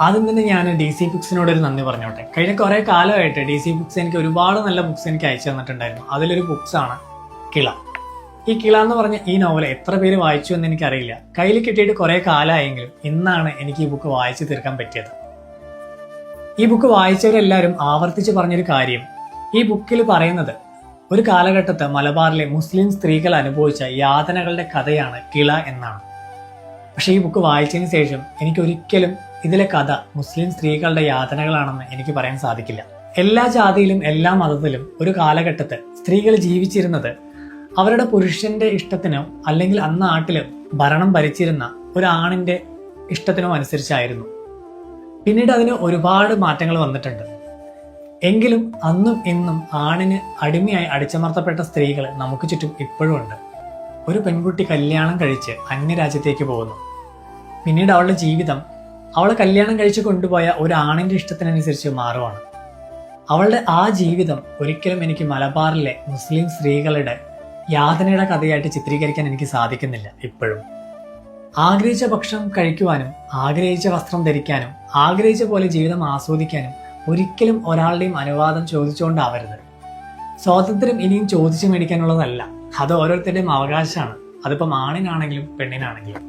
ആദ്യം തന്നെ ഞാൻ DC ബുക്സിനോട് ഒരു നന്ദി പറഞ്ഞോട്ടെ. കഴിഞ്ഞ കുറേ കാലമായിട്ട് DC ബുക്സ് എനിക്ക് ഒരുപാട് നല്ല ബുക്സ് എനിക്ക് അയച്ചു തന്നിട്ടുണ്ടായിരുന്നു. അതിലൊരു ബുക്സാണ് കിള. ഈ കിള എന്ന് പറഞ്ഞ ഈ നോവൽ എത്ര പേര് വായിച്ചു എന്ന് എനിക്കറിയില്ല. കയ്യിൽ കിട്ടിയിട്ട് കുറേ കാലമായെങ്കിലും ഇന്നാണ് എനിക്ക് ഈ ബുക്ക് വായിച്ചു തീർക്കാൻ പറ്റിയത്. ഈ ബുക്ക് വായിച്ചവരെല്ലാവരും ആവർത്തിച്ച് പറഞ്ഞൊരു കാര്യം, ഈ ബുക്കിൽ പറയുന്നത് ഒരു കാലഘട്ടത്ത് മലബാറിലെ മുസ്ലിം സ്ത്രീകൾ അനുഭവിച്ച യാതനകളുടെ കഥയാണ് കിള എന്നാണ്. പക്ഷേ ഈ ബുക്ക് വായിച്ചതിന് ശേഷം എനിക്കൊരിക്കലും ഇതിലെ കഥ മുസ്ലിം സ്ത്രീകളുടെ യാതനകളാണെന്ന് എനിക്ക് പറയാൻ സാധിക്കില്ല. എല്ലാ ജാതിയിലും എല്ലാ മതത്തിലും ഒരു കാലഘട്ടത്ത് സ്ത്രീകൾ ജീവിച്ചിരുന്നത് അവരുടെ പുരുഷന്റെ ഇഷ്ടത്തിനോ അല്ലെങ്കിൽ അന്ന് നാട്ടില് ഭരണം ഭരിച്ചിരുന്ന ഒരു ആണിന്റെ ഇഷ്ടത്തിനോ അനുസരിച്ചായിരുന്നു. പിന്നീട് അതിന് ഒരുപാട് മാറ്റങ്ങൾ വന്നിട്ടുണ്ട്. എങ്കിലും അന്നും ഇന്നും ആണിന് അടിമയായി അടിച്ചമർത്തപ്പെട്ട സ്ത്രീകൾ നമുക്ക് ചുറ്റും ഇപ്പോഴും ഉണ്ട്. ഒരു പെൺകുട്ടി കല്യാണം കഴിച്ച് അന്യരാജ്യത്തേക്ക് പോകുന്നു. പിന്നീട് അവളുടെ ജീവിതം അവളെ കല്യാണം കഴിച്ച് കൊണ്ടുപോയ ഒരു ആണിന്റെ ഇഷ്ടത്തിനനുസരിച്ച് മാറുവാണ്. അവളുടെ ആ ജീവിതം ഒരിക്കലും എനിക്ക് മലബാറിലെ മുസ്ലിം സ്ത്രീകളുടെ യാതനയുടെ കഥയായിട്ട് ചിത്രീകരിക്കാൻ എനിക്ക് സാധിക്കുന്നില്ല. ഇപ്പോഴും ആഗ്രഹിച്ച ഭക്ഷണം കഴിക്കുവാനും ആഗ്രഹിച്ച വസ്ത്രം ധരിക്കാനും ആഗ്രഹിച്ച പോലെ ജീവിതം ആസ്വദിക്കാനും ഒരിക്കലും ഒരാളുടെയും അനുവാദം ചോദിച്ചുകൊണ്ടാവരുത്. സ്വാതന്ത്ര്യം ഇനിയും ചോദിച്ചു മേടിക്കാനുള്ളതല്ല, അത് ഓരോരുത്തരുടെയും അവകാശമാണ്. അതിപ്പം ആണിനാണെങ്കിലും പെണ്ണിനാണെങ്കിലും.